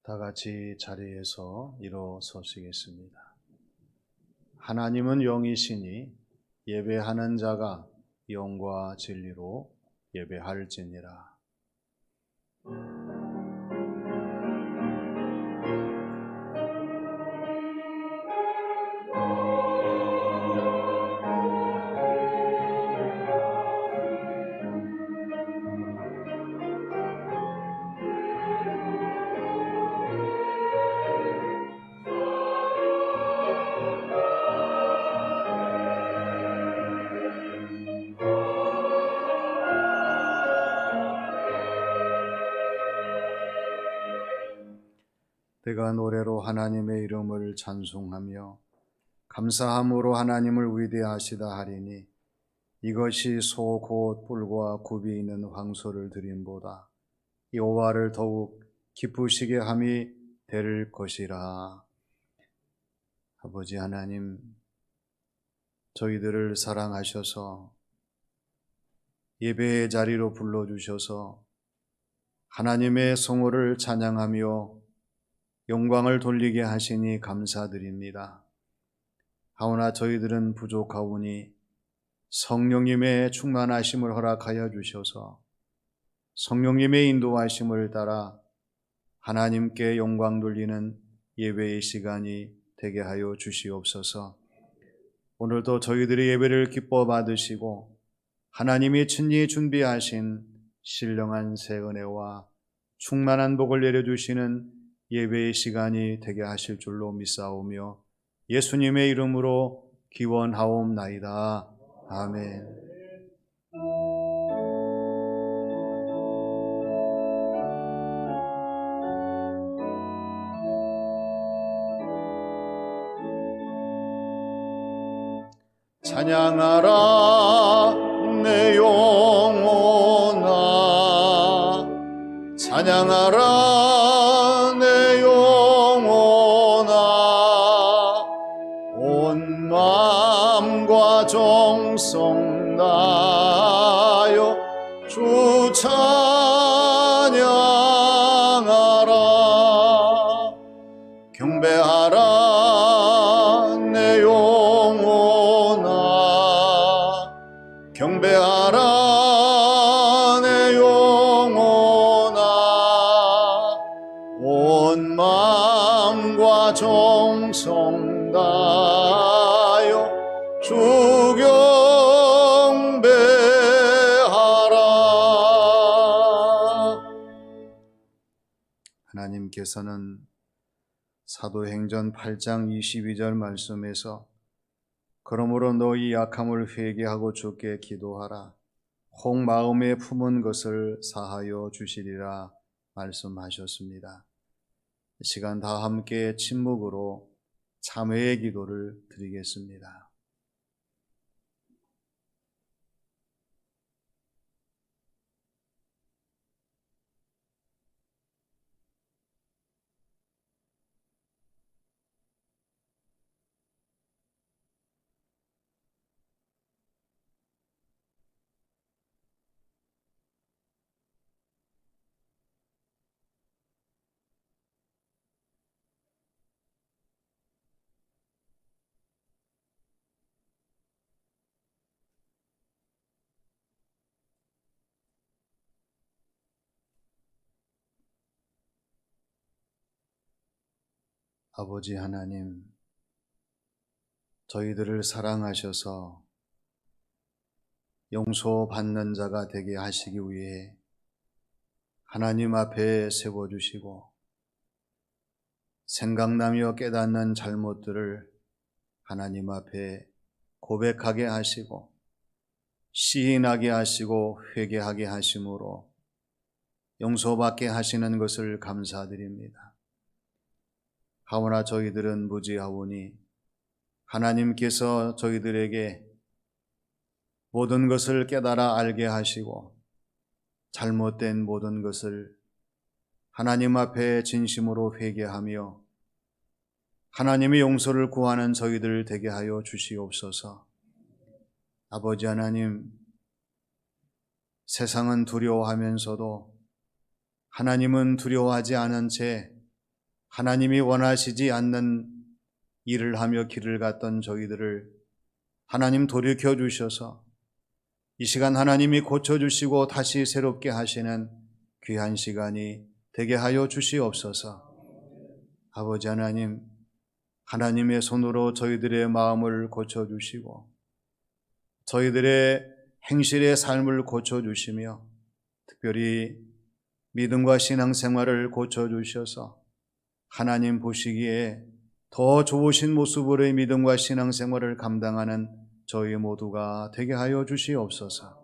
다 같이 자리에서 일어서시겠습니다. 하나님은 영이시니 예배하는 자가 영과 진리로 예배할지니라. 내가 노래로 하나님의 이름을 찬송하며 감사함으로 하나님을 위대하시다 하리니 이것이 소 곧 뿔과 굽이 있는 황소를 드림보다 여호와를 더욱 기쁘시게 함이 될 것이라. 아버지 하나님, 저희들을 사랑하셔서 예배의 자리로 불러주셔서 하나님의 성호를 찬양하며 영광을 돌리게 하시니 감사드립니다. 하오나 저희들은 부족하오니 성령님의 충만하심을 허락하여 주셔서 성령님의 인도하심을 따라 하나님께 영광 돌리는 예배의 시간이 되게 하여 주시옵소서. 오늘도 저희들의 예배를 기뻐 받으시고 하나님이 친히 준비하신 신령한 새 은혜와 충만한 복을 내려주시는 예배의 시간이 되게 하실 줄로 믿사오며 예수님의 이름으로 기원하옵나이다. 아멘. 찬양하라 내 영혼아, 찬양하라 내 영혼아, 온 마음과 정성 다하여 주 찬양하라. 경배하라 내 영혼아, 경배하라 내 영혼아, 온 마음과 정성 다하여 주 경배하라. 하나님께서는 사도행전 8장 22절 말씀에서 그러므로 너희 약함을 회개하고 주께 기도하라. 혹 마음에 품은 것을 사하여 주시리라 말씀하셨습니다. 이 시간 다 함께 침묵으로 참회의 기도를 드리겠습니다. 아버지 하나님, 저희들을 사랑하셔서 용서받는 자가 되게 하시기 위해 하나님 앞에 세워주시고 생각나며 깨닫는 잘못들을 하나님 앞에 고백하게 하시고 시인하게 하시고 회개하게 하심으로 용서받게 하시는 것을 감사드립니다. 하오나 저희들은 무지하오니 하나님께서 저희들에게 모든 것을 깨달아 알게 하시고 잘못된 모든 것을 하나님 앞에 진심으로 회개하며 하나님의 용서를 구하는 저희들 되게 하여 주시옵소서. 아버지 하나님, 세상은 두려워하면서도 하나님은 두려워하지 않은 채 하나님이 원하시지 않는 일을 하며 길을 갔던 저희들을 하나님 돌이켜 주셔서 이 시간 하나님이 고쳐주시고 다시 새롭게 하시는 귀한 시간이 되게 하여 주시옵소서. 아버지 하나님, 하나님의 손으로 저희들의 마음을 고쳐주시고 저희들의 행실의 삶을 고쳐주시며 특별히 믿음과 신앙생활을 고쳐주셔서 하나님 보시기에 더 좋으신 모습으로의 믿음과 신앙생활을 감당하는 저희 모두가 되게 하여 주시옵소서.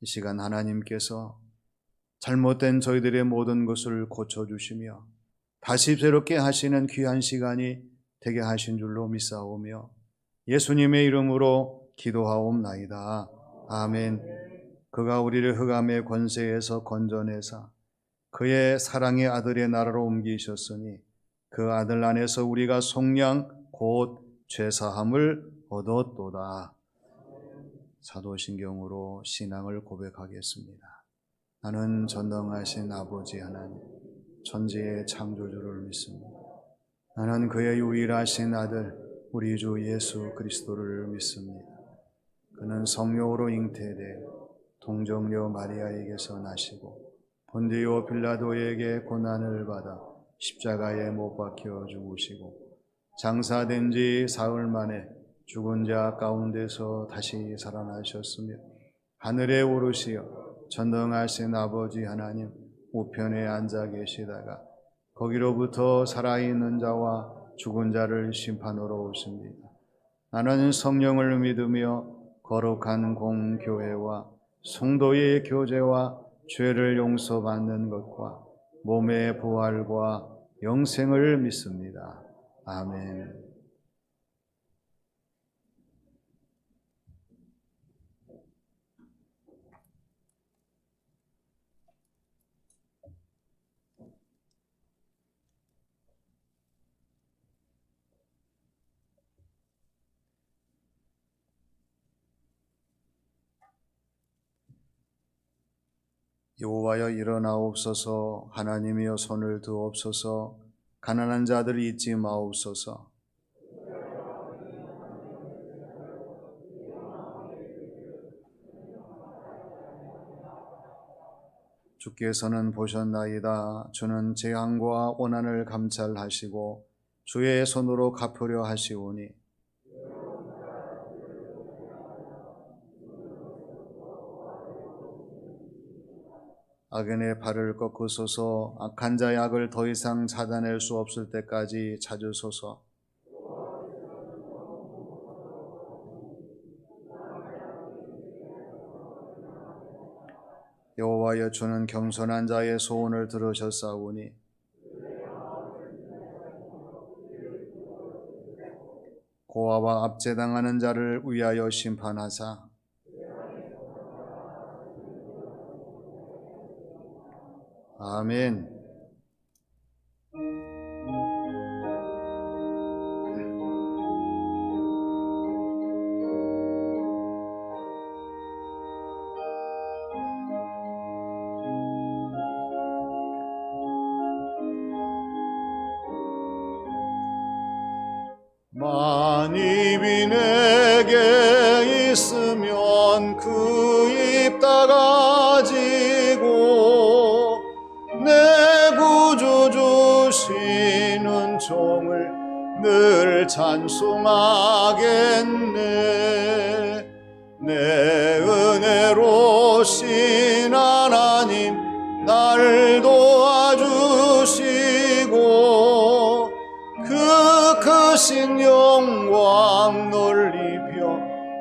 이 시간 하나님께서 잘못된 저희들의 모든 것을 고쳐주시며 다시 새롭게 하시는 귀한 시간이 되게 하신 줄로 믿사오며 예수님의 이름으로 기도하옵나이다. 아멘. 그가 우리를 흑암의 권세에서 건져내사 그의 사랑의 아들의 나라로 옮기셨으니 그 아들 안에서 우리가 속량 곧 죄사함을 얻었도다. 사도신경으로 신앙을 고백하겠습니다. 나는 전능하신 아버지 하나님 천지의 창조주를 믿습니다. 나는 그의 유일하신 아들 우리 주 예수 그리스도를 믿습니다. 그는 성령으로 잉태되어 동정녀 마리아에게서 나시고 본디오 빌라도에게 고난을 받아 십자가에 못 박혀 죽으시고 장사된 지 사흘 만에 죽은 자 가운데서 다시 살아나셨으며 하늘에 오르시어 전능하신 아버지 하나님 우편에 앉아 계시다가 거기로부터 살아있는 자와 죽은 자를 심판하러 오십니다. 나는 성령을 믿으며 거룩한 공교회와 성도의 교제와 죄를 용서받는 것과 몸의 부활과 영생을 믿습니다. 아멘. 여호와여 일어나옵소서. 하나님이여 손을 드옵소서. 가난한 자들을 잊지 마옵소서. 주께서는 보셨나이다. 주는 재앙과 고난을 감찰하시고 주의 손으로 갚으려 하시오니 악인의 발을 꺾으소서. 악한 자의 악을 더 이상 찾아낼 수 없을 때까지 찾으소서. 여호와여 주는 겸손한 자의 소원을 들으셨사오니 고아와 압제당하는 자를 위하여 심판하사 아멘. 만입이 내게 있으면 그 입 닫아지고 내 구주 주시는 종을 늘 찬송하겠네. 내 은혜로신 하나님 날 도와주시고 그 크신 영광 넓히며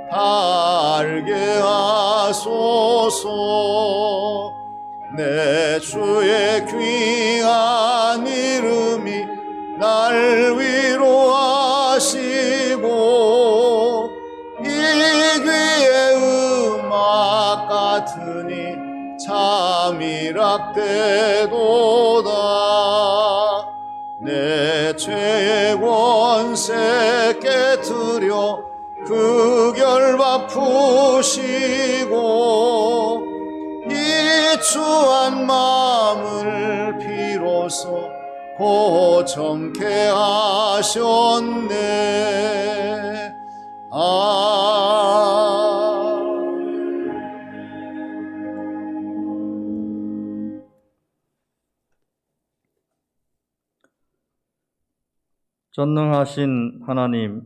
알게 하소서. 내 주의 귀한 이름이 날 위로하시고 이 귀의 음악 같으니 참이락되도다. 내 죄의 권세 깨트려 그 결박 푸시고 이 추한 마음을 비로소 보정케 하셨네. 전능하신 하나님,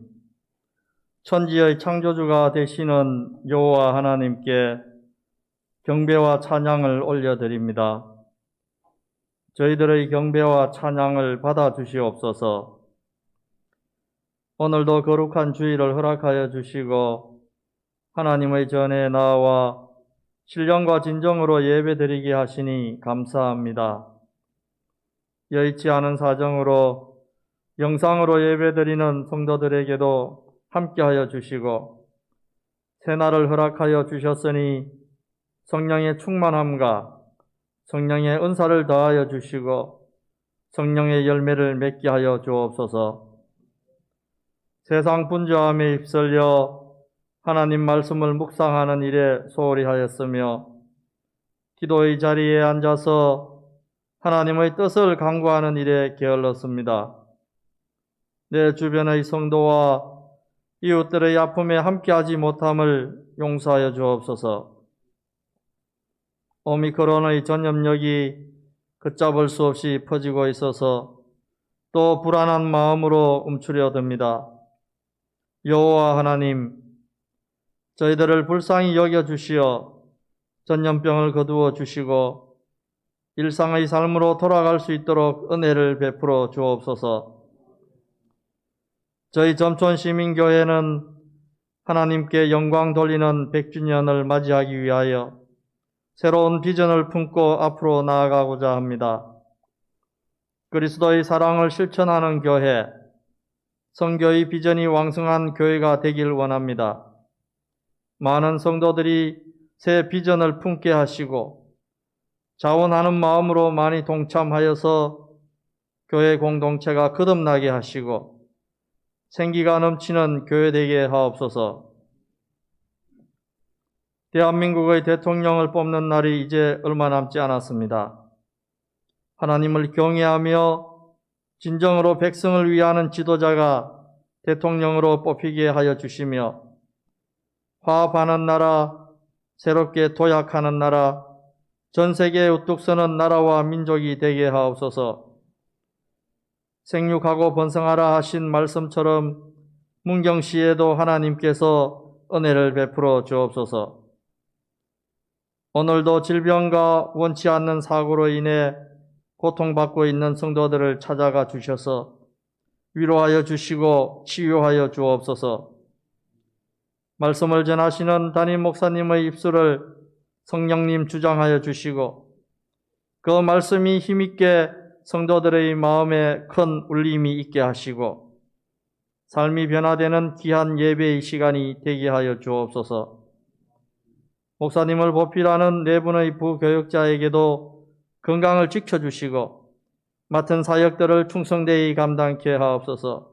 천지의 창조주가 되시는 여호와 하나님께 경배와 찬양을 올려드립니다. 저희들의 경배와 찬양을 받아주시옵소서. 오늘도 거룩한 주일을 허락하여 주시고 하나님의 전에 나와 신령과 진정으로 예배드리게 하시니 감사합니다. 여의치 않은 사정으로 영상으로 예배드리는 성도들에게도 함께하여 주시고 새날을 허락하여 주셨으니 성령의 충만함과 성령의 은사를 더하여 주시고 성령의 열매를 맺게 하여 주옵소서. 세상 분주함에 휩쓸려 하나님 말씀을 묵상하는 일에 소홀히 하였으며 기도의 자리에 앉아서 하나님의 뜻을 간구하는 일에 게을렀습니다. 내 주변의 성도와 이웃들의 아픔에 함께하지 못함을 용서하여 주옵소서. 오미크론의 전염력이 걷잡을 수 없이 퍼지고 있어서 또 불안한 마음으로 움츠려듭니다. 여호와 하나님, 저희들을 불쌍히 여겨주시어 전염병을 거두어 주시고 일상의 삶으로 돌아갈 수 있도록 은혜를 베풀어 주옵소서. 저희 점촌시민교회는 하나님께 영광 돌리는 100주년을 맞이하기 위하여 새로운 비전을 품고 앞으로 나아가고자 합니다. 그리스도의 사랑을 실천하는 교회, 성교의 비전이 왕성한 교회가 되길 원합니다. 많은 성도들이 새 비전을 품게 하시고 자원하는 마음으로 많이 동참하여서 교회 공동체가 거듭나게 하시고 생기가 넘치는 교회 되게 하옵소서. 대한민국의 대통령을 뽑는 날이 이제 얼마 남지 않았습니다. 하나님을 경외하며 진정으로 백성을 위하는 지도자가 대통령으로 뽑히게 하여 주시며 화합하는 나라, 새롭게 도약하는 나라, 전 세계에 우뚝 서는 나라와 민족이 되게 하옵소서. 생육하고 번성하라 하신 말씀처럼 문경시에도 하나님께서 은혜를 베풀어 주옵소서. 오늘도 질병과 원치 않는 사고로 인해 고통받고 있는 성도들을 찾아가 주셔서 위로하여 주시고 치유하여 주옵소서. 말씀을 전하시는 담임 목사님의 입술을 성령님 주장하여 주시고 그 말씀이 힘있게 성도들의 마음에 큰 울림이 있게 하시고 삶이 변화되는 귀한 예배의 시간이 되게 하여 주옵소서. 목사님을 보필하는 네 분의 부교역자에게도 건강을 지켜주시고 맡은 사역들을 충성되이 감당케 하옵소서.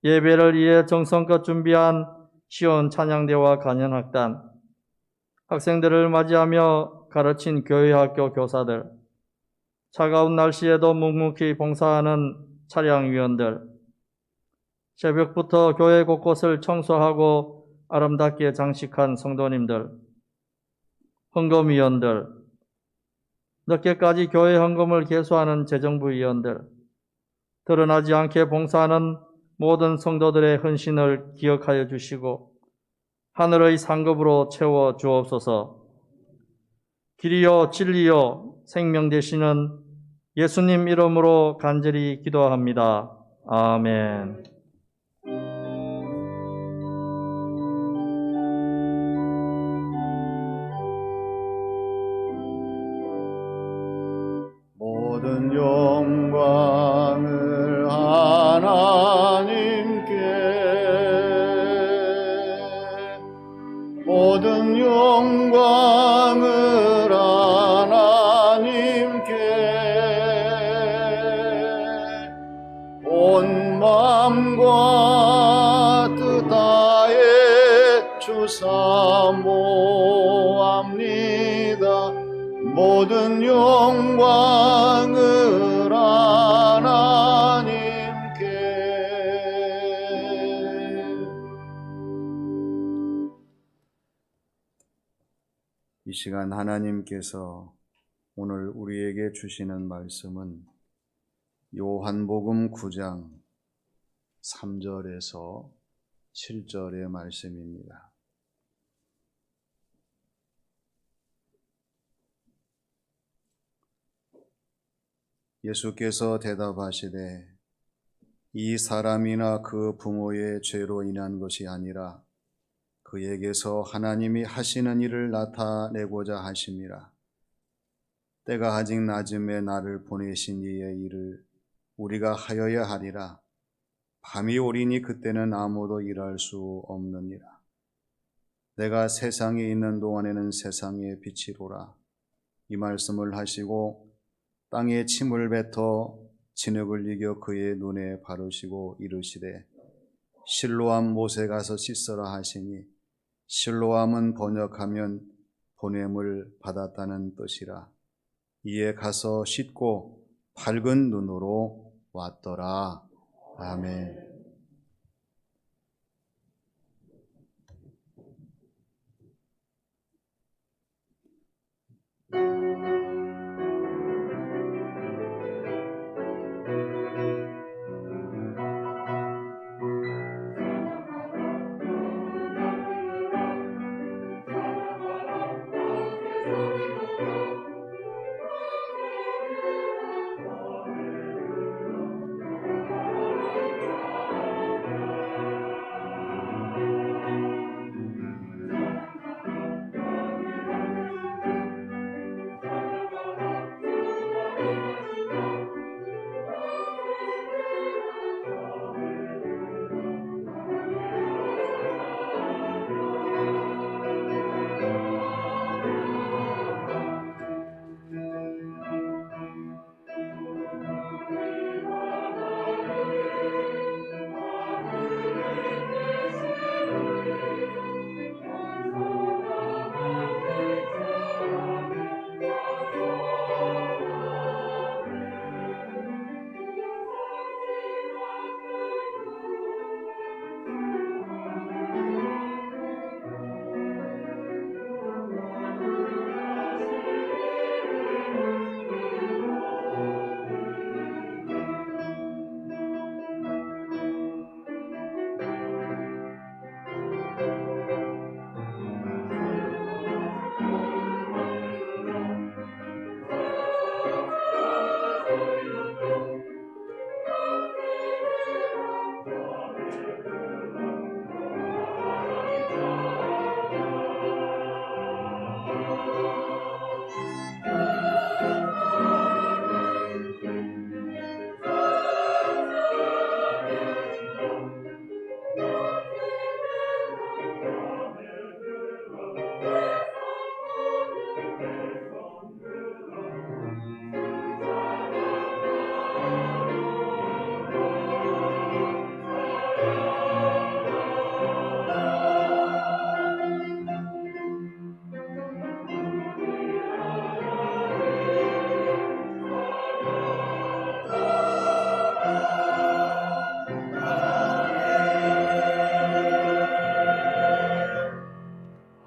예배를 위해 정성껏 준비한 시온 찬양대와 간현악단, 학생들을 맞이하며 가르친 교회학교 교사들, 차가운 날씨에도 묵묵히 봉사하는 차량위원들, 새벽부터 교회 곳곳을 청소하고 아름답게 장식한 성도님들, 헌금위원들, 늦게까지 교회 헌금을 계수하는 재정부위원들, 드러나지 않게 봉사하는 모든 성도들의 헌신을 기억하여 주시고 하늘의 상급으로 채워 주옵소서. 길이요 진리요 생명 되시는 예수님 이름으로 간절히 기도합니다. 아멘. 모든 영광을 하나님께, 모든 영광을 하나님께, 온 마음과 뜻 다해 주사모합니다. 모든 영광을 시간 하나님께서 오늘 우리에게 주시는 말씀은 요한복음 9장 3절에서 7절의 말씀입니다. 예수께서 대답하시되 이 사람이나 그 부모의 죄로 인한 것이 아니라 그에게서 하나님이 하시는 일을 나타내고자 하심이라. 때가 아직 낮음에 나를 보내신 이의 일을 우리가 하여야 하리라. 밤이 오리니 그때는 아무도 일할 수 없느니라. 내가 세상에 있는 동안에는 세상의 빛이로라. 이 말씀을 하시고 땅에 침을 뱉어 진흙을 이겨 그의 눈에 바르시고 이르시되 실로암 못에 가서 씻으라 하시니 실로암은 번역하면 보냄을 받았다는 뜻이라. 이에 가서 씻고 밝은 눈으로 왔더라. 아멘.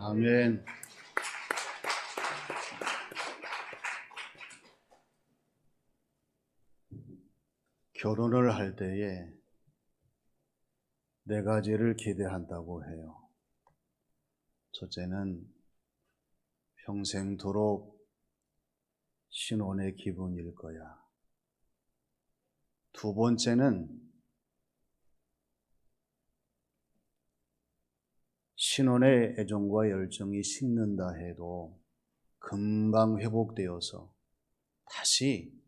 아멘. 결혼을 할 때에 네 가지를 기대한다고 해요. 첫째는 평생토록 신혼의 기분일 거야. 두 번째는 신혼의 애정과 열정이 식는다 해도 금방 회복되어서 다시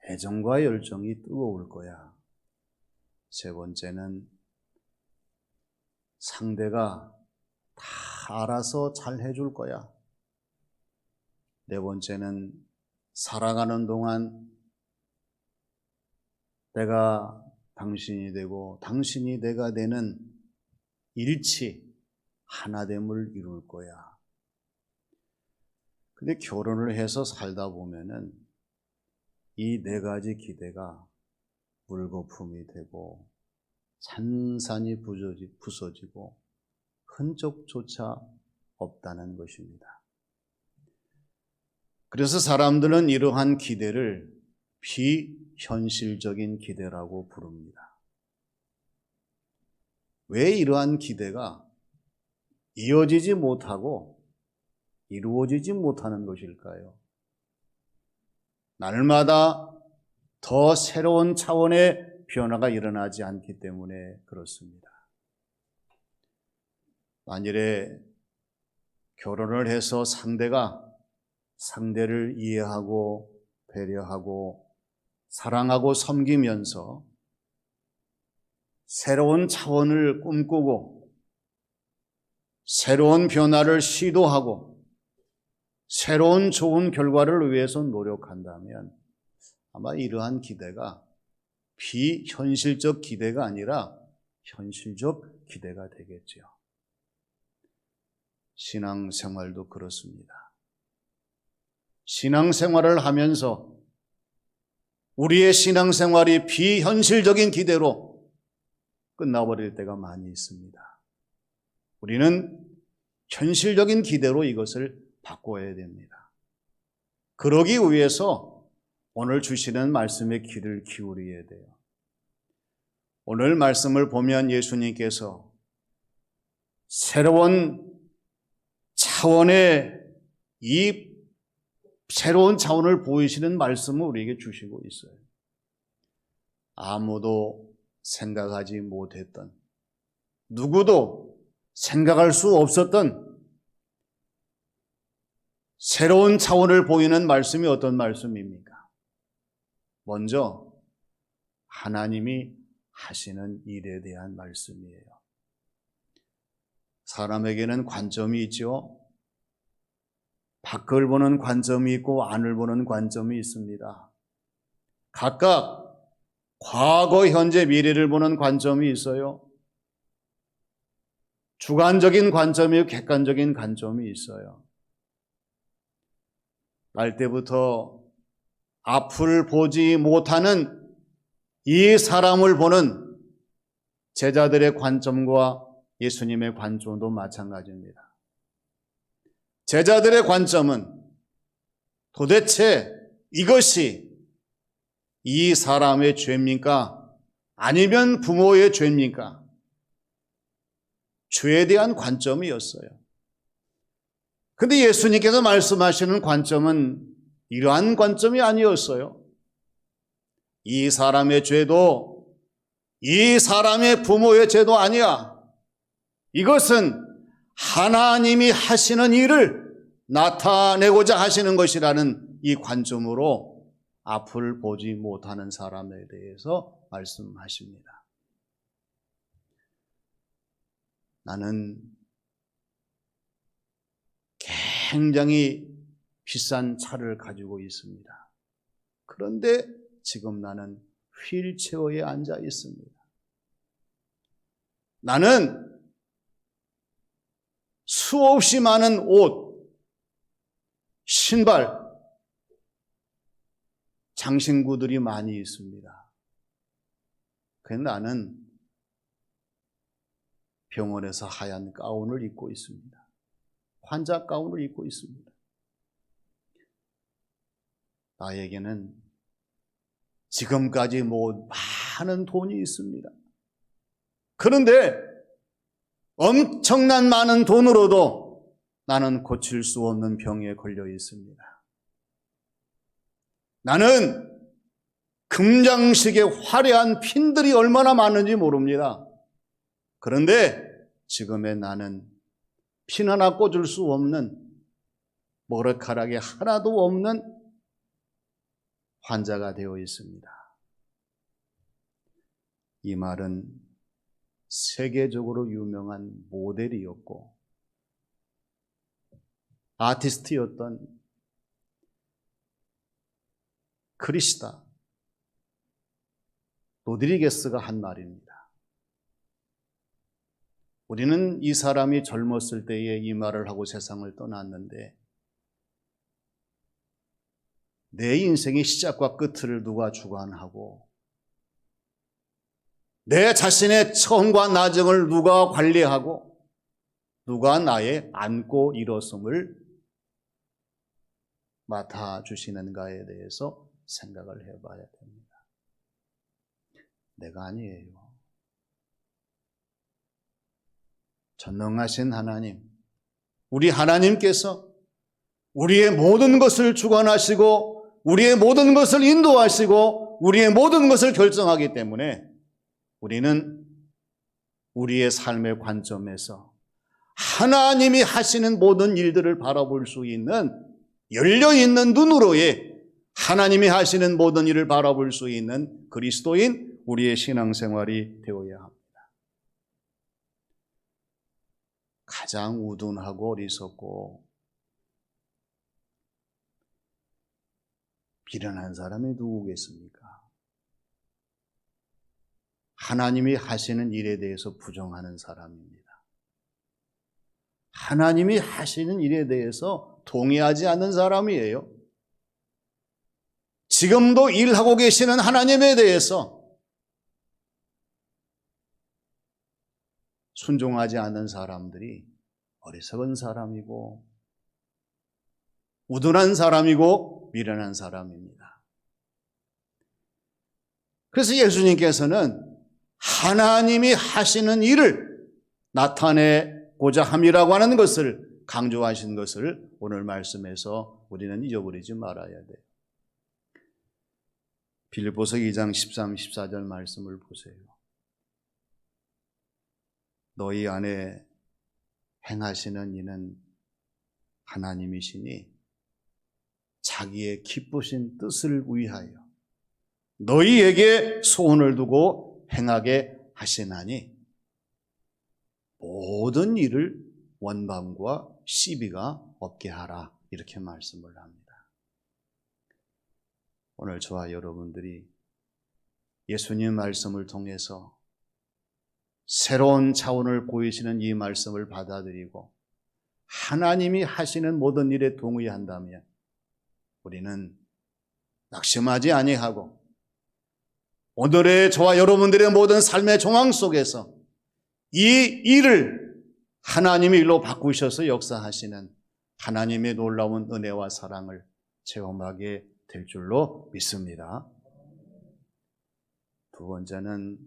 애정과 열정이 뜨거울 거야. 세 번째는 상대가 다 알아서 잘 해줄 거야. 네 번째는 살아가는 동안 내가 당신이 되고 당신이 내가 되는 일치, 하나됨을 이룰 거야. 근데 결혼을 해서 살다 보면은 이 네 가지 기대가 물거품이 되고 산산이 부서지고 흔적조차 없다는 것입니다. 그래서 사람들은 이러한 기대를 비현실적인 기대라고 부릅니다. 왜 이러한 기대가 이어지지 못하고 이루어지지 못하는 것일까요? 날마다 더 새로운 차원의 변화가 일어나지 않기 때문에 그렇습니다. 만일에 결혼을 해서 상대를 이해하고 배려하고 사랑하고 섬기면서 새로운 차원을 꿈꾸고 새로운 변화를 시도하고 새로운 좋은 결과를 위해서 노력한다면 아마 이러한 기대가 비현실적 기대가 아니라 현실적 기대가 되겠죠. 신앙생활도 그렇습니다. 신앙생활을 하면서 우리의 신앙생활이 비현실적인 기대로 끝나버릴 때가 많이 있습니다. 우리는 현실적인 기대로 이것을 바꿔야 됩니다. 그러기 위해서 오늘 주시는 말씀에 귀를 기울여야 돼요. 오늘 말씀을 보면 예수님께서 새로운 차원의 새로운 차원을 보이시는 말씀을 우리에게 주시고 있어요. 아무도 생각하지 못했던, 누구도 생각할 수 없었던 새로운 차원을 보이는 말씀이 어떤 말씀입니까? 먼저 하나님이 하시는 일에 대한 말씀이에요. 사람에게는 관점이 있죠. 밖을 보는 관점이 있고 안을 보는 관점이 있습니다. 각각 과거, 현재, 미래를 보는 관점이 있어요. 주관적인 관점이고 객관적인 관점이 있어요. 날 때부터 앞을 보지 못하는 이 사람을 보는 제자들의 관점과 예수님의 관점도 마찬가지입니다. 제자들의 관점은 도대체 이것이 이 사람의 죄입니까? 아니면 부모의 죄입니까? 죄에 대한 관점이었어요. 그런데 예수님께서 말씀하시는 관점은 이러한 관점이 아니었어요. 이 사람의 죄도 이 사람의 부모의 죄도 아니야. 이것은 하나님이 하시는 일을 나타내고자 하시는 것이라는 이 관점으로 앞을 보지 못하는 사람에 대해서 말씀하십니다. 나는 굉장히 비싼 차를 가지고 있습니다. 그런데 지금 나는 휠체어에 앉아 있습니다. 나는 수없이 많은 옷, 신발, 장신구들이 많이 있습니다. 그런데 나는 병원에서 하얀 가운을 입고 있습니다. 환자 가운을 입고 있습니다. 나에게는 지금까지 모은 많은 돈이 있습니다. 그런데 엄청난 많은 돈으로도 나는 고칠 수 없는 병에 걸려 있습니다. 나는 금장식의 화려한 핀들이 얼마나 많은지 모릅니다. 그런데 지금의 나는 핀 하나 꽂을 수 없는, 머리카락이 하나도 없는 환자가 되어 있습니다. 이 말은 세계적으로 유명한 모델이었고 아티스트였던 크리스다 로드리게스가 한 말입니다. 우리는 이 사람이 젊었을 때에 이 말을 하고 세상을 떠났는데 내 인생의 시작과 끝을 누가 주관하고 내 자신의 처음과 나중을 누가 관리하고 누가 나의 안고 일었음을 맡아주시는가에 대해서 생각을 해봐야 됩니다. 내가 아니에요. 전능하신 하나님, 우리 하나님께서 우리의 모든 것을 주관하시고 우리의 모든 것을 인도하시고 우리의 모든 것을 결정하기 때문에 우리는 우리의 삶의 관점에서 하나님이 하시는 모든 일들을 바라볼 수 있는 열려있는 눈으로의 하나님이 하시는 모든 일을 바라볼 수 있는 그리스도인 우리의 신앙생활이 되어야 합니다. 가장 우둔하고 어리석고 비련한 사람이 누구겠습니까? 하나님이 하시는 일에 대해서 부정하는 사람입니다. 하나님이 하시는 일에 대해서 동의하지 않는 사람이에요. 지금도 일하고 계시는 하나님에 대해서 순종하지 않는 사람들이 어리석은 사람이고 우둔한 사람이고 미련한 사람입니다. 그래서 예수님께서는 하나님이 하시는 일을 나타내고자 함이라고 하는 것을 강조하신 것을 오늘 말씀에서 우리는 잊어버리지 말아야 돼요. 빌립보서 2장 13, 14절 말씀을 보세요. 너희 안에 행하시는 이는 하나님이시니 자기의 기쁘신 뜻을 위하여 너희에게 소원을 두고 행하게 하시나니 모든 일을 원망과 시비가 없게 하라, 이렇게 말씀을 합니다. 오늘 저와 여러분들이 예수님 말씀을 통해서 새로운 차원을 보이시는 이 말씀을 받아들이고 하나님이 하시는 모든 일에 동의한다면 우리는 낙심하지 아니하고 오늘의 저와 여러분들의 모든 삶의 정황 속에서 이 일을 하나님이 일로 바꾸셔서 역사하시는 하나님의 놀라운 은혜와 사랑을 체험하게 될 줄로 믿습니다. 두 번째는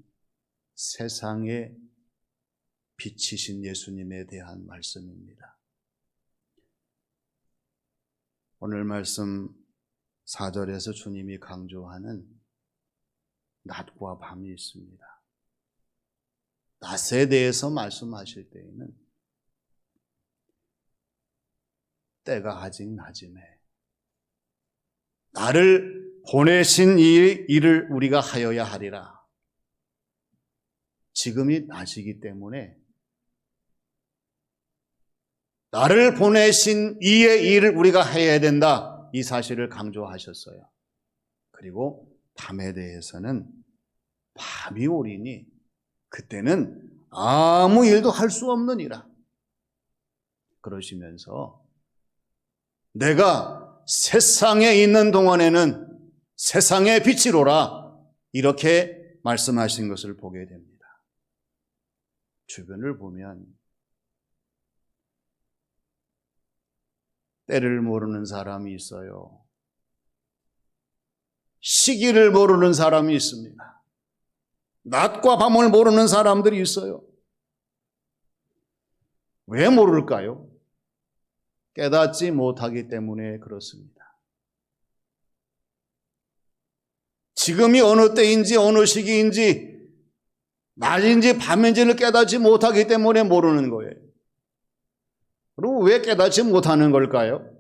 세상의 빛이신 예수님에 대한 말씀입니다. 오늘 말씀 4절에서 주님이 강조하는 낮과 밤이 있습니다. 낮에 대해서 말씀하실 때에는 때가 아직 낮음에 나를 보내신 이 일을 우리가 하여야 하리라. 지금이 낮이기 때문에 나를 보내신 이의 일을 우리가 해야 된다, 이 사실을 강조하셨어요. 그리고 밤에 대해서는 밤이 오리니 그때는 아무 일도 할 수 없느니라. 그러시면서 내가 세상에 있는 동안에는 세상의 빛이로라, 이렇게 말씀하신 것을 보게 됩니다. 주변을 보면 때를 모르는 사람이 있어요. 시기를 모르는 사람이 있습니다. 낮과 밤을 모르는 사람들이 있어요. 왜 모를까요? 깨닫지 못하기 때문에 그렇습니다. 지금이 어느 때인지 어느 시기인지 낮인지 밤인지를 깨닫지 못하기 때문에 모르는 거예요. 그리고 왜 깨닫지 못하는 걸까요?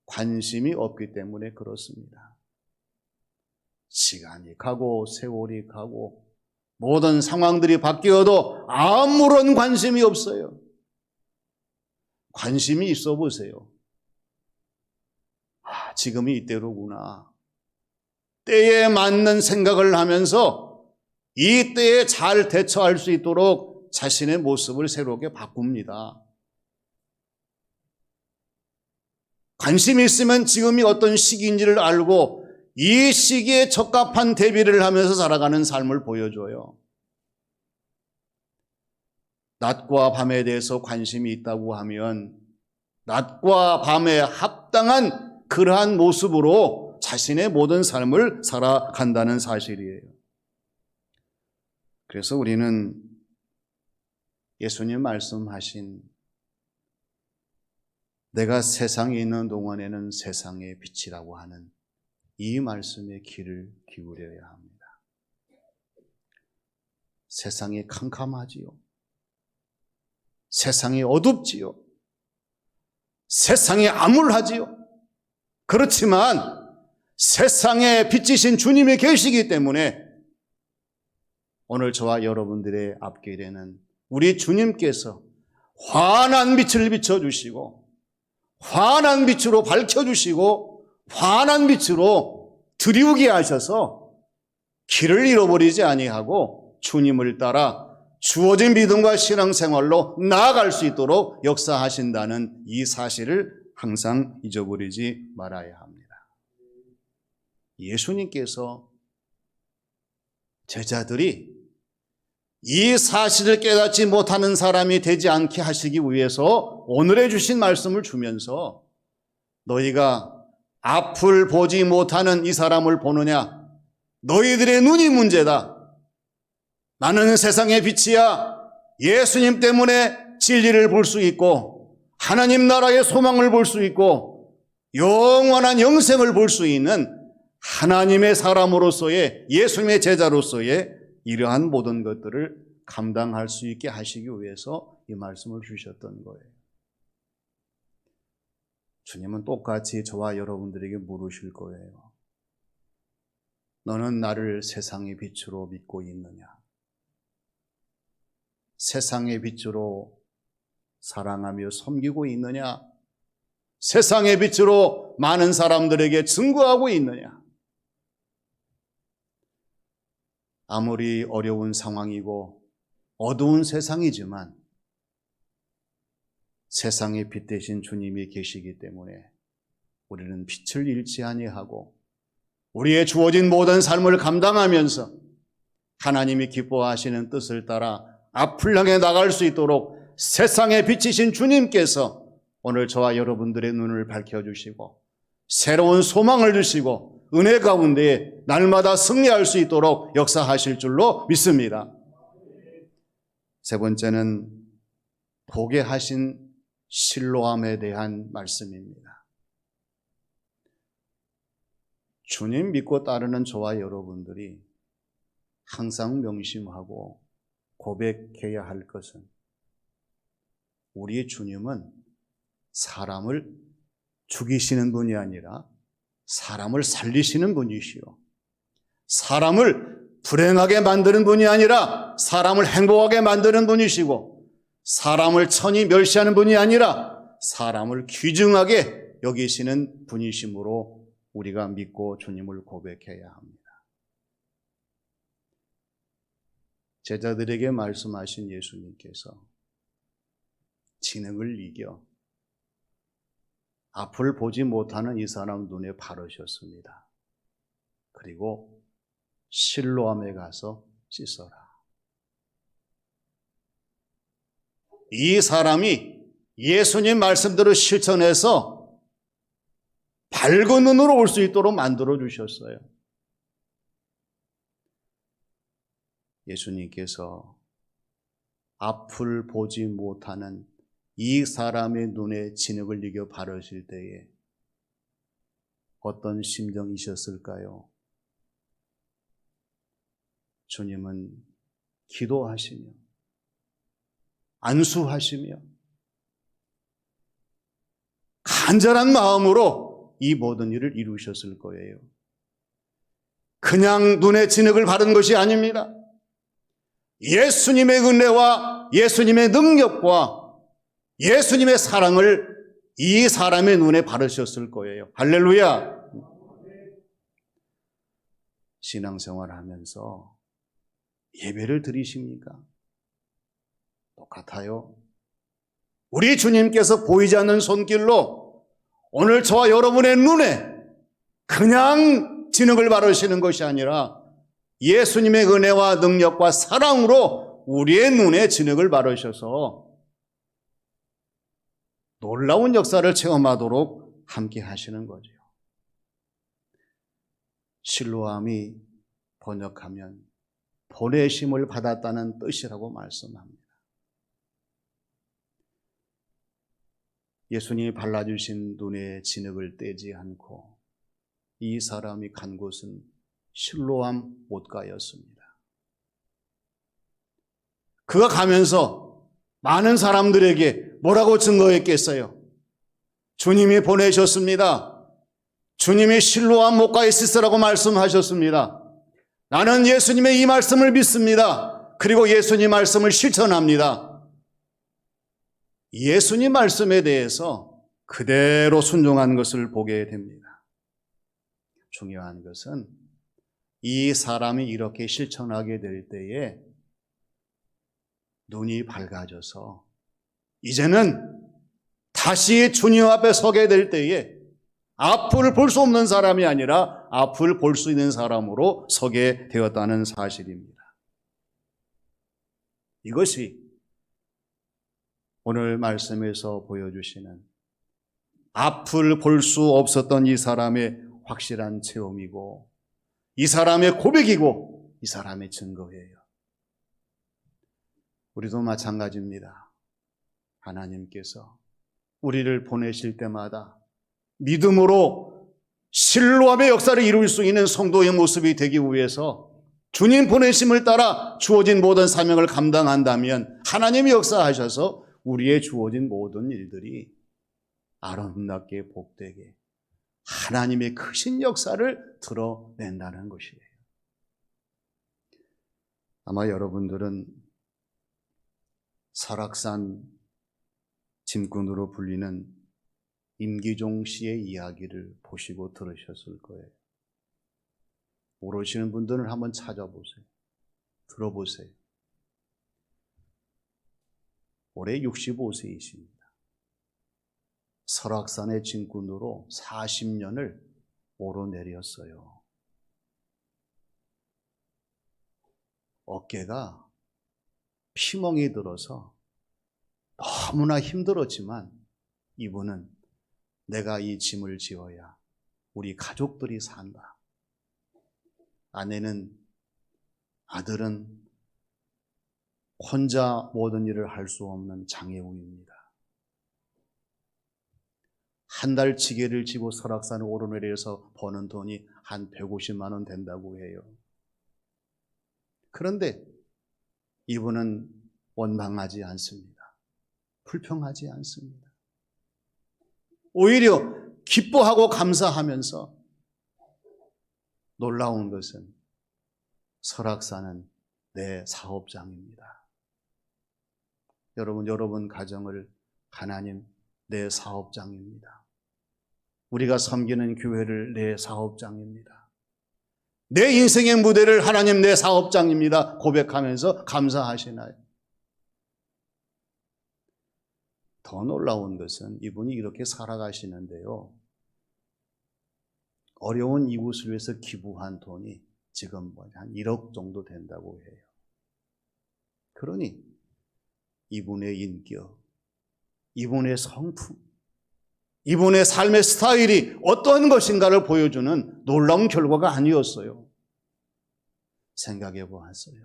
관심이 없기 때문에 그렇습니다. 시간이 가고 세월이 가고 모든 상황들이 바뀌어도 아무런 관심이 없어요. 관심이 있어 보세요. 지금이 이때로구나. 때에 맞는 생각을 하면서 이 때에 잘 대처할 수 있도록 자신의 모습을 새롭게 바꿉니다. 관심이 있으면 지금이 어떤 시기인지를 알고 이 시기에 적합한 대비를 하면서 살아가는 삶을 보여줘요. 낮과 밤에 대해서 관심이 있다고 하면 낮과 밤에 합당한 그러한 모습으로 자신의 모든 삶을 살아간다는 사실이에요. 그래서 우리는 예수님 말씀하신 내가 세상에 있는 동안에는 세상의 빛이라고 하는 이 말씀에 귀를 기울여야 합니다. 세상이 캄캄하지요. 세상이 어둡지요. 세상이 암울하지요. 그렇지만 세상에 빛이신 주님이 계시기 때문에 오늘 저와 여러분들의 앞길에는 우리 주님께서 환한 빛을 비춰주시고 환한 빛으로 밝혀주시고 환한 빛으로 드리우게 하셔서 길을 잃어버리지 아니하고 주님을 따라 주어진 믿음과 신앙생활로 나아갈 수 있도록 역사하신다는 이 사실을 항상 잊어버리지 말아야 합니다. 예수님께서 제자들이 이 사실을 깨닫지 못하는 사람이 되지 않게 하시기 위해서 오늘에 주신 말씀을 주면서 너희가 앞을 보지 못하는 이 사람을 보느냐? 너희들의 눈이 문제다. 나는 세상의 빛이야. 예수님 때문에 진리를 볼 수 있고 하나님 나라의 소망을 볼 수 있고 영원한 영생을 볼 수 있는 하나님의 사람으로서의 예수님의 제자로서의 이러한 모든 것들을 감당할 수 있게 하시기 위해서 이 말씀을 주셨던 거예요. 주님은 똑같이 저와 여러분들에게 물으실 거예요. 너는 나를 세상의 빛으로 믿고 있느냐? 세상의 빛으로 사랑하며 섬기고 있느냐? 세상의 빛으로 많은 사람들에게 증거하고 있느냐? 아무리 어려운 상황이고 어두운 세상이지만 세상의 빛 대신 주님이 계시기 때문에 우리는 빛을 잃지 아니하고 우리의 주어진 모든 삶을 감당하면서 하나님이 기뻐하시는 뜻을 따라 앞을 향해 나갈 수 있도록 세상의 빛이신 주님께서 오늘 저와 여러분들의 눈을 밝혀주시고 새로운 소망을 주시고 은혜 가운데 날마다 승리할 수 있도록 역사하실 줄로 믿습니다. 세 번째는 보게 하신 실로암에 대한 말씀입니다. 주님 믿고 따르는 저와 여러분들이 항상 명심하고 고백해야 할 것은 우리의 주님은 사람을 죽이시는 분이 아니라 사람을 살리시는 분이시요. 사람을 불행하게 만드는 분이 아니라 사람을 행복하게 만드는 분이시고 사람을 천히 멸시하는 분이 아니라 사람을 귀중하게 여기시는 분이시므로 우리가 믿고 주님을 고백해야 합니다. 제자들에게 말씀하신 예수님께서 진흙을 이겨 앞을 보지 못하는 이 사람 눈에 바르셨습니다. 그리고 실로암에 가서 씻어라. 이 사람이 예수님 말씀대로 실천해서 밝은 눈으로 올 수 있도록 만들어 주셨어요. 예수님께서 앞을 보지 못하는 이 사람의 눈에 진흙을 이겨 바르실 때에 어떤 심정이셨을까요? 주님은 기도하시며 안수하시며 간절한 마음으로 이 모든 일을 이루셨을 거예요. 그냥 눈에 진흙을 바른 것이 아닙니다. 예수님의 은혜와 예수님의 능력과 예수님의 사랑을 이 사람의 눈에 바르셨을 거예요. 할렐루야. 신앙생활 하면서 예배를 드리십니까? 똑같아요. 우리 주님께서 보이지 않는 손길로 오늘 저와 여러분의 눈에 그냥 진흙을 바르시는 것이 아니라 예수님의 은혜와 능력과 사랑으로 우리의 눈에 진흙을 바르셔서 놀라운 역사를 체험하도록 함께 하시는 거죠. 실로암이 번역하면 보내심을 받았다는 뜻이라고 말씀합니다. 예수님이 발라주신 눈의 진흙을 떼지 않고 이 사람이 간 곳은 실로암 못가였습니다. 그가 가면서 많은 사람들에게 뭐라고 증거했겠어요? 주님이 보내셨습니다. 주님이 실로암 못가에 있으라고 말씀하셨습니다. 나는 예수님의 이 말씀을 믿습니다. 그리고 예수님 말씀을 실천합니다. 예수님 말씀에 대해서 그대로 순종한 것을 보게 됩니다. 중요한 것은 이 사람이 이렇게 실천하게 될 때에 눈이 밝아져서 이제는 다시 주님 앞에 서게 될 때에 앞을 볼 수 없는 사람이 아니라 앞을 볼 수 있는 사람으로 서게 되었다는 사실입니다. 이것이 오늘 말씀에서 보여주시는 앞을 볼 수 없었던 이 사람의 확실한 체험이고 이 사람의 고백이고 이 사람의 증거예요. 우리도 마찬가지입니다. 하나님께서 우리를 보내실 때마다 믿음으로 실로암의 역사를 이룰 수 있는 성도의 모습이 되기 위해서 주님 보내심을 따라 주어진 모든 사명을 감당한다면 하나님이 역사하셔서 우리의 주어진 모든 일들이 아름답게 복되게 하나님의 크신 역사를 드러낸다는 것이에요. 아마 여러분들은 설악산 짐꾼으로 불리는 임기종 씨의 이야기를 보시고 들으셨을 거예요. 모르시는 분들은 한번 찾아보세요. 들어보세요. 올해 65세이십니다. 설악산의 짐꾼으로 40년을 오르내렸어요. 어깨가 피멍이 들어서 너무나 힘들었지만 이분은 내가 이 짐을 지어야 우리 가족들이 산다. 아내는, 아들은 혼자 모든 일을 할 수 없는 장애우입니다. 한 달 지게를 지고 설악산을 오르내려서 버는 돈이 한 150만 원 된다고 해요. 그런데 이분은 원망하지 않습니다. 불평하지 않습니다. 오히려 기뻐하고 감사하면서 놀라운 것은 설악산은 내 사업장입니다. 여러분 가정을 하나님 내 사업장입니다. 우리가 섬기는 교회를 내 사업장입니다. 내 인생의 무대를 하나님 내 사업장입니다. 고백하면서 감사하시나요? 더 놀라운 것은 이분이 이렇게 살아가시는데요. 어려운 이웃을 위해서 기부한 돈이 지금 한 1억 정도 된다고 해요. 그러니 이분의 인격, 이분의 성품, 이분의 삶의 스타일이 어떤 것인가를 보여주는 놀라운 결과가 아니었어요. 생각해 보았어요.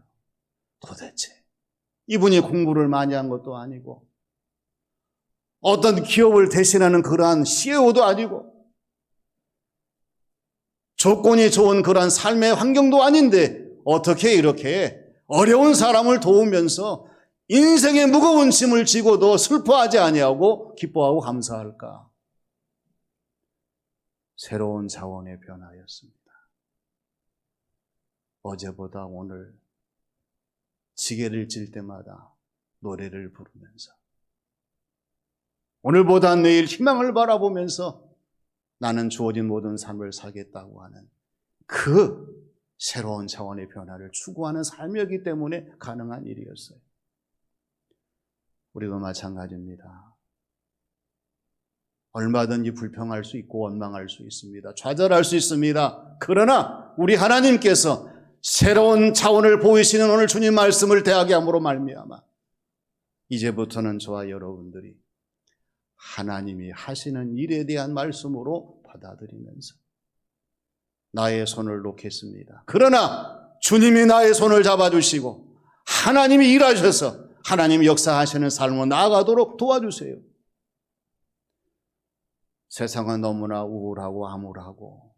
도대체 이분이 공부를 많이 한 것도 아니고 어떤 기업을 대신하는 그러한 CEO도 아니고 조건이 좋은 그러한 삶의 환경도 아닌데 어떻게 이렇게 어려운 사람을 도우면서 인생의 무거운 짐을 지고도 슬퍼하지 아니하고 기뻐하고 감사할까? 새로운 자원의 변화였습니다. 어제보다 오늘 지게를 질 때마다 노래를 부르면서 오늘보다 내일 희망을 바라보면서 나는 주어진 모든 삶을 살겠다고 하는 그 새로운 차원의 변화를 추구하는 삶이었기 때문에 가능한 일이었어요. 우리도 마찬가지입니다. 얼마든지 불평할 수 있고 원망할 수 있습니다. 좌절할 수 있습니다. 그러나 우리 하나님께서 새로운 차원을 보이시는 오늘 주님 말씀을 대하게 함으로 말미암아 이제부터는 저와 여러분들이 하나님이 하시는 일에 대한 말씀으로 받아들이면서 나의 손을 놓겠습니다. 그러나 주님이 나의 손을 잡아주시고 하나님이 일하셔서 하나님이 역사하시는 삶으로 나아가도록 도와주세요. 세상은 너무나 우울하고 암울하고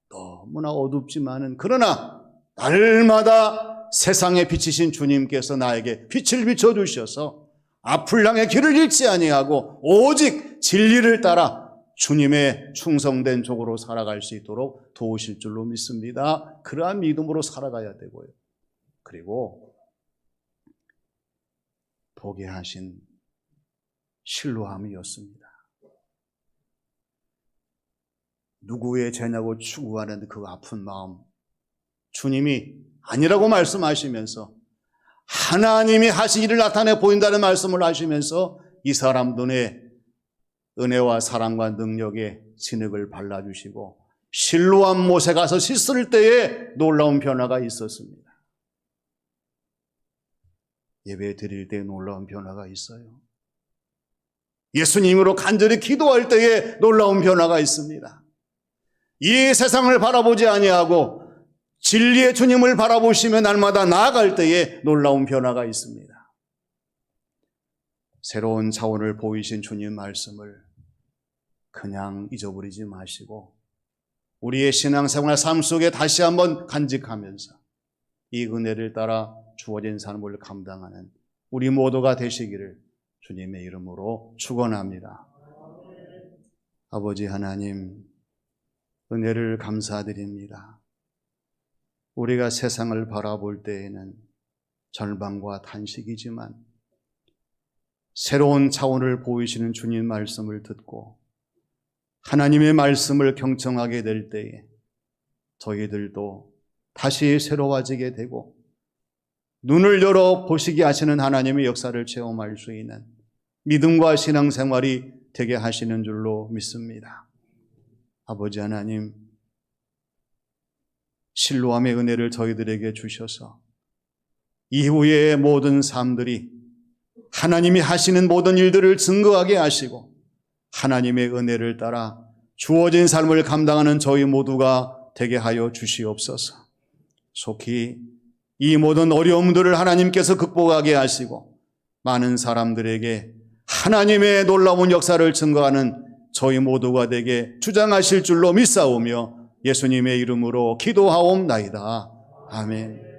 너무나 어둡지만은 그러나 날마다 세상에 비치신 주님께서 나에게 빛을 비춰주셔서 앞을 향해 길을 잃지 아니하고 오직 진리를 따라 주님의 충성된 종으로 살아갈 수 있도록 도우실 줄로 믿습니다. 그러한 믿음으로 살아가야 되고요. 그리고 보게 하신 신루함이었습니다. 누구의 죄냐고 추구하는 그 아픈 마음, 주님이 아니라고 말씀하시면서 하나님이 하신 일을 나타내 보인다는 말씀을 하시면서 이 사람 눈에 은혜와 사랑과 능력의 진흙을 발라주시고 실로암 못에 가서 씻을 때에 놀라운 변화가 있었습니다. 예배 드릴 때 놀라운 변화가 있어요. 예수님으로 간절히 기도할 때에 놀라운 변화가 있습니다. 이 세상을 바라보지 아니하고 진리의 주님을 바라보시며 날마다 나아갈 때에 놀라운 변화가 있습니다. 새로운 차원을 보이신 주님 말씀을 그냥 잊어버리지 마시고 우리의 신앙생활 삶 속에 다시 한번 간직하면서 이 은혜를 따라 주어진 삶을 감당하는 우리 모두가 되시기를 주님의 이름으로 축원합니다. 아버지 하나님, 은혜를 감사드립니다. 우리가 세상을 바라볼 때에는 절망과 탄식이지만 새로운 차원을 보이시는 주님 말씀을 듣고 하나님의 말씀을 경청하게 될 때에 저희들도 다시 새로워지게 되고 눈을 열어 보시게 하시는 하나님의 역사를 체험할 수 있는 믿음과 신앙생활이 되게 하시는 줄로 믿습니다. 아버지 하나님, 실로암의 은혜를 저희들에게 주셔서 이후의 모든 삶들이 하나님이 하시는 모든 일들을 증거하게 하시고 하나님의 은혜를 따라 주어진 삶을 감당하는 저희 모두가 되게 하여 주시옵소서. 속히 이 모든 어려움들을 하나님께서 극복하게 하시고 많은 사람들에게 하나님의 놀라운 역사를 증거하는 저희 모두가 되게 주장하실 줄로 믿사오며 예수님의 이름으로 기도하옵나이다. 아멘.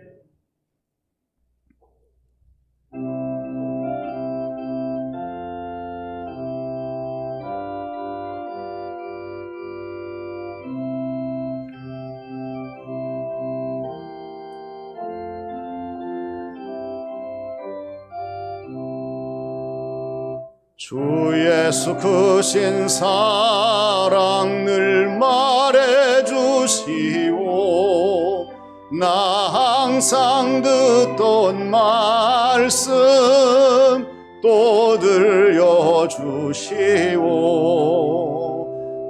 주 예수 크신 사랑 늘 말해주시오. 나 항상 듣던 말씀 또 들려주시오.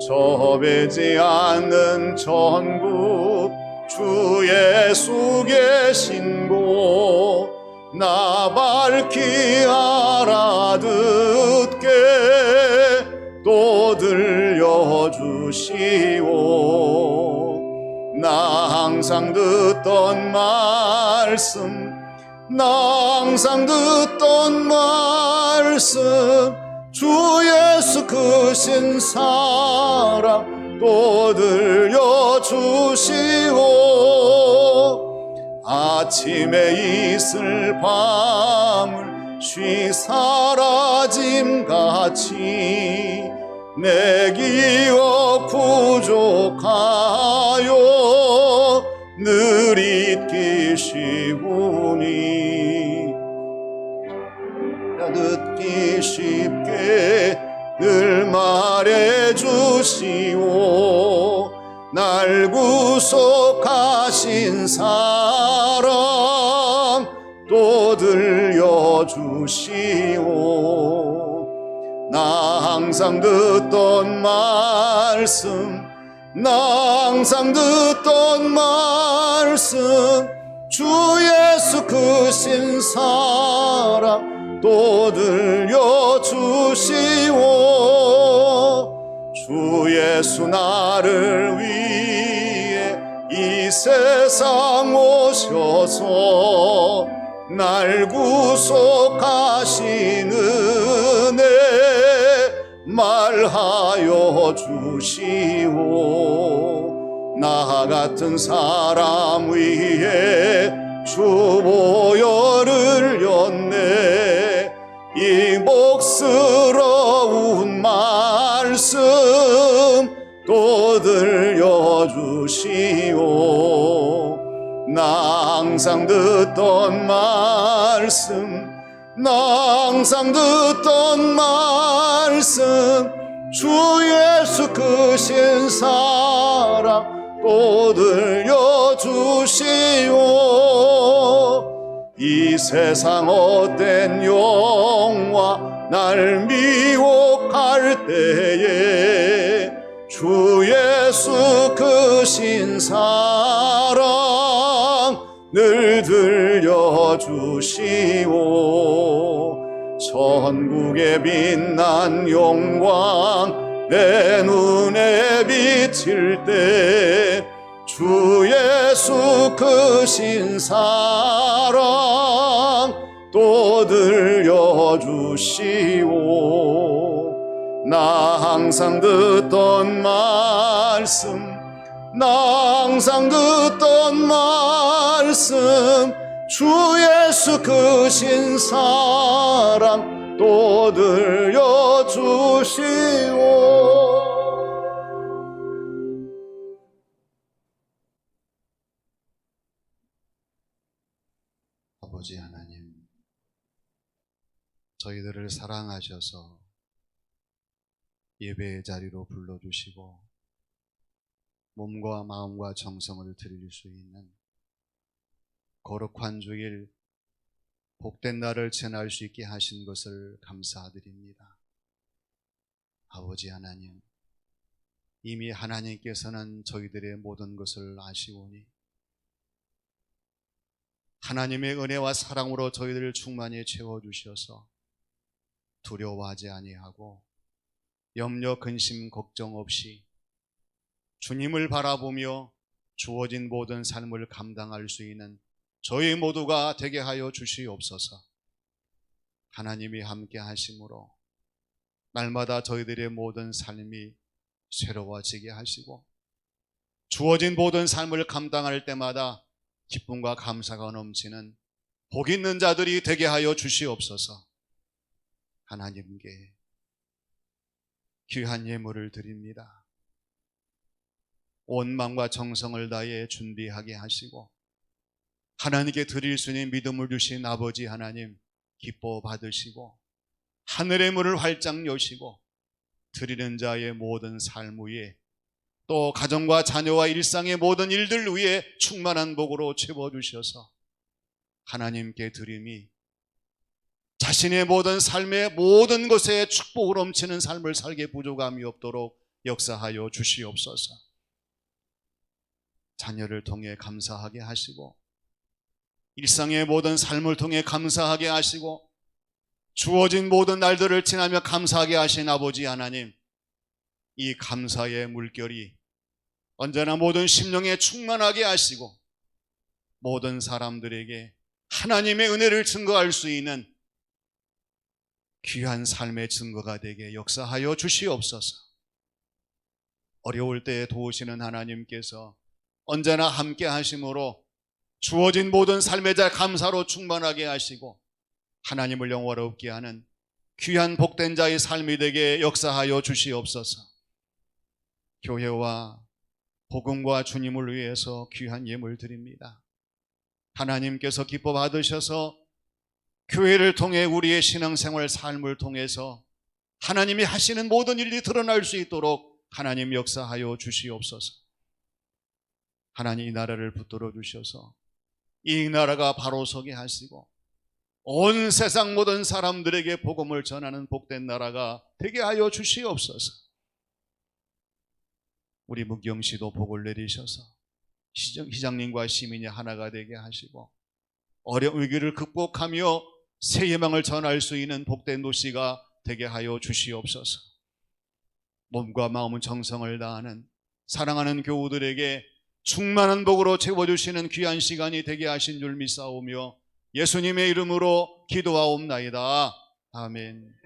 접이지 않는 천국 주 예수 계신 곳 나 밝히 알아듣게 또 들려주시오. 나 항상 듣던 말씀 나 항상 듣던 말씀 주 예수 크신 사랑 또 들려주시오. 아침에 있을 밤을 쉬 사라짐같이 내 기억 부족하여 늘 잊기 쉬우니 듣기 쉽게 늘 말해주시오. 날 구속하신 사랑 또 들려주시오. 나 항상 듣던 말씀 나 항상 듣던 말씀 주 예수 크신 사랑 또 들려주시오. 주 예수 나를 위해 이 세상 오셔서 날 구속하신 은혜 말하여 주시오. 나 같은 사람 위에 주 보혈을 흘렸네. 이 복스러운 말씀 또 들려주시오. 나 항상 듣던 말씀, 나 항상 듣던 말씀, 주 예수 크신 사랑 또 들려주시오. 이 세상 헛된 영화 날 미혹할 때에 주 예수 크신 사랑 늘 들려주시오. 천국의 빛난 영광 내 눈에 비칠 때 주 예수 크신 사랑 또 들려주시오. 나 항상 듣던 말씀, 나 항상 듣던 말씀, 주 예수 크신 사랑 또 들려주시오. 아버지 하나님, 저희들을 사랑하셔서 예배의 자리로 불러주시고 몸과 마음과 정성을 드릴 수 있는 거룩한 주일, 복된 날을 지날 수 있게 하신 것을 감사드립니다. 아버지 하나님, 이미 하나님께서는 저희들의 모든 것을 아시오니 하나님의 은혜와 사랑으로 저희들을 충만히 채워주셔서 두려워하지 아니하고 염려, 근심, 걱정 없이 주님을 바라보며 주어진 모든 삶을 감당할 수 있는 저희 모두가 되게 하여 주시옵소서. 하나님이 함께 하심으로 날마다 저희들의 모든 삶이 새로워지게 하시고 주어진 모든 삶을 감당할 때마다 기쁨과 감사가 넘치는 복 있는 자들이 되게 하여 주시옵소서. 하나님께 귀한 예물을 드립니다. 온 마음과 정성을 다해 준비하게 하시고 하나님께 드릴 수 있는 믿음을 주신 아버지 하나님 기뻐 받으시고 하늘의 문을 활짝 여시고 드리는 자의 모든 삶 위에 또 가정과 자녀와 일상의 모든 일들 위에 충만한 복으로 채워주셔서 하나님께 드림이 자신의 모든 삶의 모든 것에 축복을 넘치는 삶을 살게 부족함이 없도록 역사하여 주시옵소서. 자녀를 통해 감사하게 하시고 일상의 모든 삶을 통해 감사하게 하시고 주어진 모든 날들을 지나며 감사하게 하신 아버지 하나님, 이 감사의 물결이 언제나 모든 심령에 충만하게 하시고 모든 사람들에게 하나님의 은혜를 증거할 수 있는 귀한 삶의 증거가 되게 역사하여 주시옵소서. 어려울 때 도우시는 하나님께서 언제나 함께 하심으로 주어진 모든 삶의 자 감사로 충만하게 하시고 하나님을 영화롭게 하는 귀한 복된 자의 삶이 되게 역사하여 주시옵소서. 교회와 복음과 주님을 위해서 귀한 예물 드립니다. 하나님께서 기뻐 받으셔서 교회를 통해 우리의 신앙생활 삶을 통해서 하나님이 하시는 모든 일이 드러날 수 있도록 하나님 역사하여 주시옵소서. 하나님 이 나라를 붙들어 주셔서 이 나라가 바로 서게 하시고 온 세상 모든 사람들에게 복음을 전하는 복된 나라가 되게 하여 주시옵소서. 우리 문경시도 복을 내리셔서 시장님과 시민이 하나가 되게 하시고 어려운 위기를 극복하며 새 예방을 전할 수 있는 복된 도시가 되게 하여 주시옵소서. 몸과 마음은 정성을 다하는 사랑하는 교우들에게 충만한 복으로 채워주시는 귀한 시간이 되게 하신 줄 믿사오며 예수님의 이름으로 기도하옵나이다. 아멘.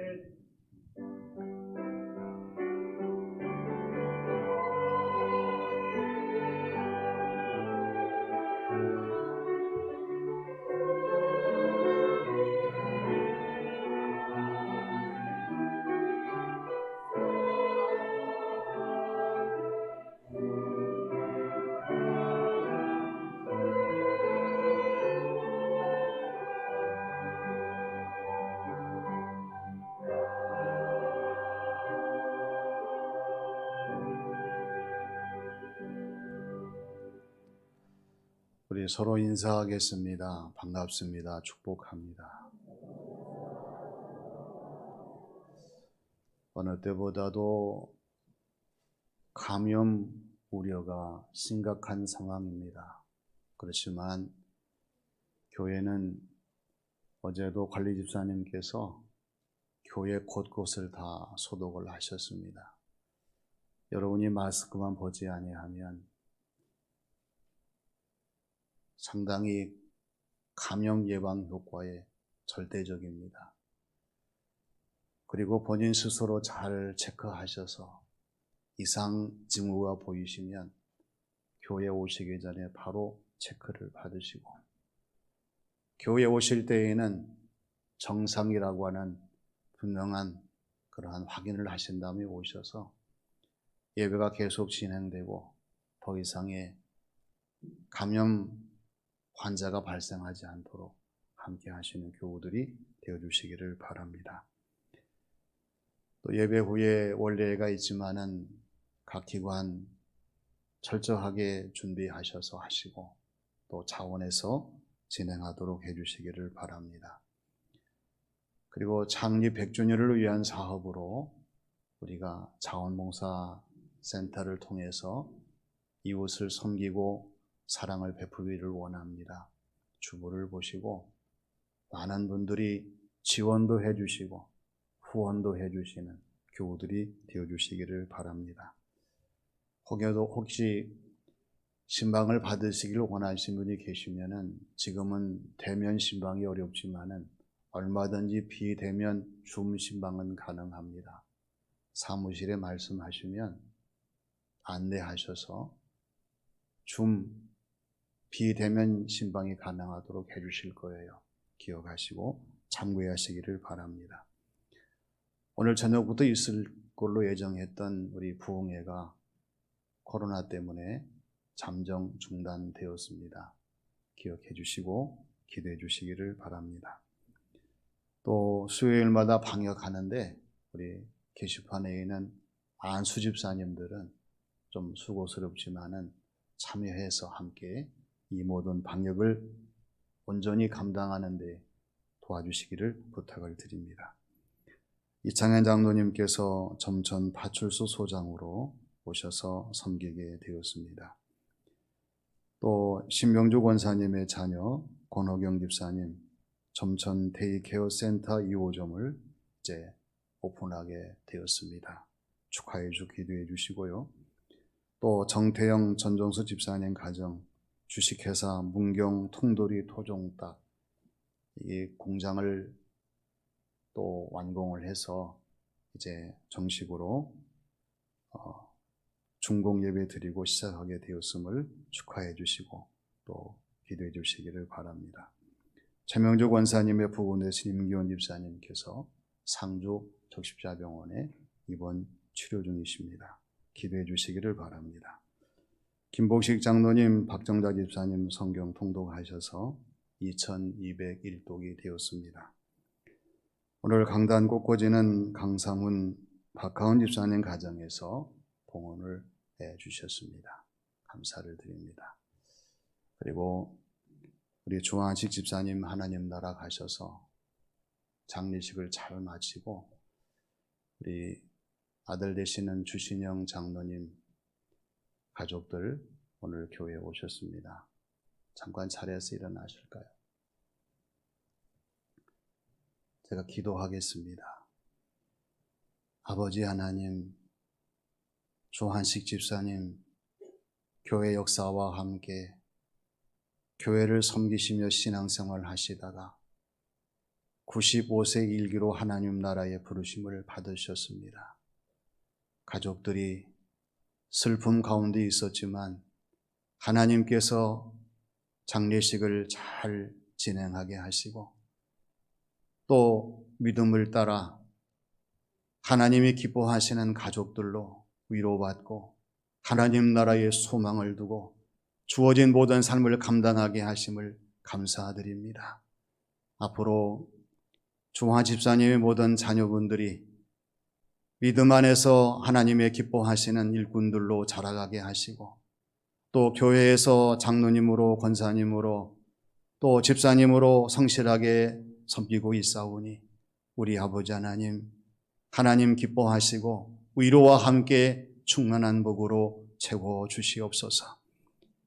우리 서로 인사하겠습니다. 반갑습니다. 축복합니다. 어느 때보다도 감염 우려가 심각한 상황입니다. 그렇지만 교회는 어제도 관리 집사님께서 교회 곳곳을 다 소독을 하셨습니다. 여러분이 마스크만 보지 아니하면 상당히 감염 예방 효과에 절대적입니다. 그리고 본인 스스로 잘 체크하셔서 이상 징후가 보이시면 교회 오시기 전에 바로 체크를 받으시고, 교회 오실 때에는 정상이라고 하는 분명한 그러한 확인을 하신 다음에 오셔서 예배가 계속 진행되고 더 이상의 감염 환자가 발생하지 않도록 함께 하시는 교우들이 되어주시기를 바랍니다. 또 예배 후에 원례가 있지만은 각 기관 철저하게 준비하셔서 하시고 또 자원해서 진행하도록 해주시기를 바랍니다. 그리고 창립 100주년을 위한 사업으로 우리가 자원봉사 센터를 통해서 이웃을 섬기고 사랑을 베풀기를 원합니다. 주보를 보시고 많은 분들이 지원도 해주시고 후원도 해주시는 교우들이 되어주시기를 바랍니다. 혹시 신방을 받으시기를 원하시는 분이 계시면은 지금은 대면 신방이 어렵지만은 얼마든지 비대면 줌 신방은 가능합니다. 사무실에 말씀하시면 안내하셔서 줌 비대면 신방이 가능하도록 해주실 거예요. 기억하시고 참고하시기를 바랍니다. 오늘 저녁부터 있을 걸로 예정했던 우리 부흥회가 코로나 때문에 잠정 중단되었습니다. 기억해 주시고 기도해 주시기를 바랍니다. 또 수요일마다 방역하는데 우리 게시판에 있는 안수 집사님들은 좀 수고스럽지만은 참여해서 함께 이 모든 방역을 온전히 감당하는 데 도와주시기를 부탁을 드립니다. 이창현 장로님께서 점천 파출소 소장으로 오셔서 섬기게 되었습니다. 또 신명주 권사님의 자녀 권호경 집사님 점천 데이케어 센터 2호점을 이제 오픈하게 되었습니다. 축하해 주 기도해 주시고요. 또 정태영 전종수 집사님 가정 주식회사 문경 통돌이 토종닭 이 공장을 또 완공을 해서 이제 정식으로 중공 예배 드리고 시작하게 되었음을 축하해 주시고 또 기도해 주시기를 바랍니다. 최명주 권사님의 부부되신 임기원 집사님께서 상주 적십자병원에 입원 치료 중이십니다. 기도해 주시기를 바랍니다. 김복식 장로님, 박정자 집사님 성경 통독하셔서 2201독이 되었습니다. 오늘 강단 꽃꽂이는 강상훈, 박하은 집사님 가정에서 봉헌을 해주셨습니다. 감사를 드립니다. 그리고 우리 주한식 집사님 하나님 나라 가셔서 장례식을 잘 마치고 우리 아들 되시는 주신영 장로님 가족들 오늘 교회에 오셨습니다. 잠깐 자리에서 일어나실까요? 제가 기도하겠습니다. 아버지 하나님, 조한식 집사님, 교회 역사와 함께 교회를 섬기시며 신앙생활 하시다가 95세 일기로 하나님 나라의 부르심을 받으셨습니다. 가족들이 슬픔 가운데 있었지만 하나님께서 장례식을 잘 진행하게 하시고 또 믿음을 따라 하나님이 기뻐하시는 가족들로 위로받고 하나님 나라의 소망을 두고 주어진 모든 삶을 감당하게 하심을 감사드립니다. 앞으로 조한 집사님의 모든 자녀분들이 믿음 안에서 하나님의 기뻐하시는 일꾼들로 자라가게 하시고 또 교회에서 장로님으로 권사님으로 또 집사님으로 성실하게 섬기고 있사오니 우리 아버지 하나님 기뻐하시고 위로와 함께 충만한 복으로 채워 주시옵소서.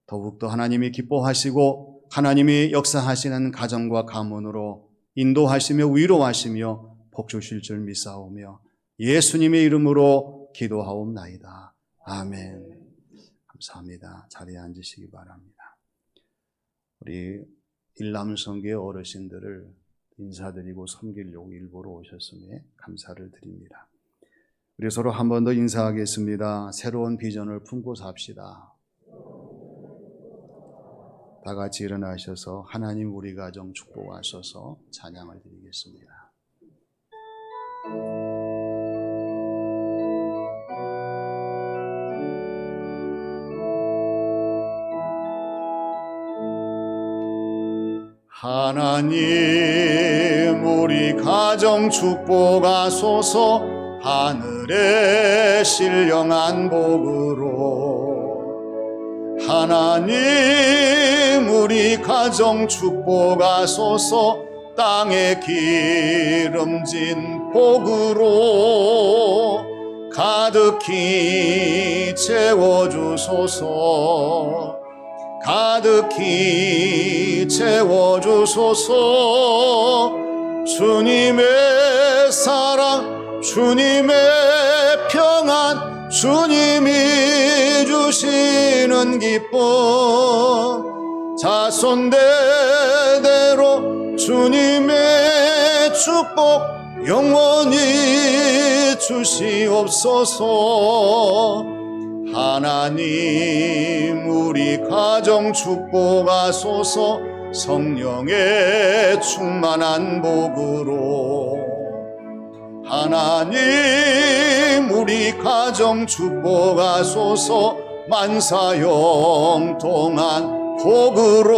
더욱더 하나님이 기뻐하시고 하나님이 역사하시는 가정과 가문으로 인도하시며 위로하시며 복 주실 줄 믿사오며 예수님의 이름으로 기도하옵나이다. 아멘. 감사합니다. 자리에 앉으시기 바랍니다. 우리 일남성교회 어르신들을 인사드리고 섬기려고 일부러 오셨으니 감사를 드립니다. 우리 서로 한 번 더 인사하겠습니다. 새로운 비전을 품고 삽시다. 다 같이 일어나셔서 하나님 우리 가정 축복하셔서 찬양을 드리겠습니다. 하나님 우리 가정 축복하소서. 하늘의 신령한 복으로 하나님 우리 가정 축복하소서. 땅에 기름진 복으로 가득히 채워주소서. 가득히 채워주소서. 주님의 사랑 주님의 평안 주님이 주시는 기쁨 자손대대로 주님의 축복 영원히 주시옵소서. 하나님 우리 가정 축복하소서. 성령의 충만한 복으로 하나님 우리 가정 축복하소서. 만사형통한 복으로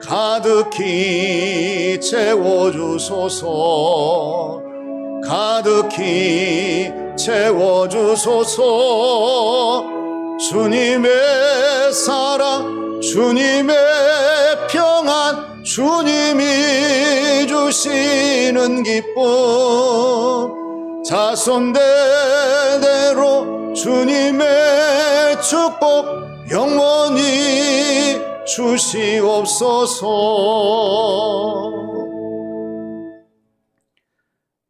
가득히 채워주소서. 가득히 채워주소서. 주님의 사랑 주님의 평안 주님이 주시는 기쁨 자손대대로 주님의 축복 영원히 주시옵소서.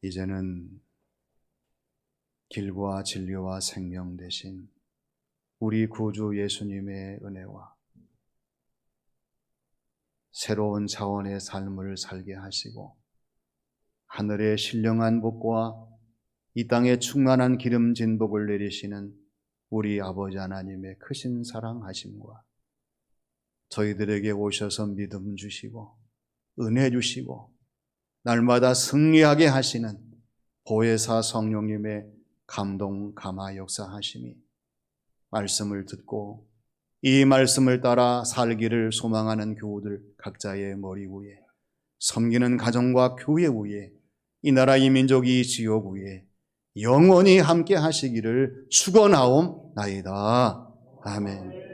이제는 길과 진리와 생명 되신 우리 구주 예수님의 은혜와 새로운 차원의 삶을 살게 하시고 하늘의 신령한 복과 이 땅에 충만한 기름진 복을 내리시는 우리 아버지 하나님의 크신 사랑하심과 저희들에게 오셔서 믿음 주시고 은혜 주시고 날마다 승리하게 하시는 보혜사 성령님의 감동 감화 역사하심이 말씀을 듣고 이 말씀을 따라 살기를 소망하는 교우들 각자의 머리 위에 섬기는 가정과 교회 위에 이 나라 이 민족 이 지역 위에 영원히 함께 하시기를 축원하옵나이다. 아멘.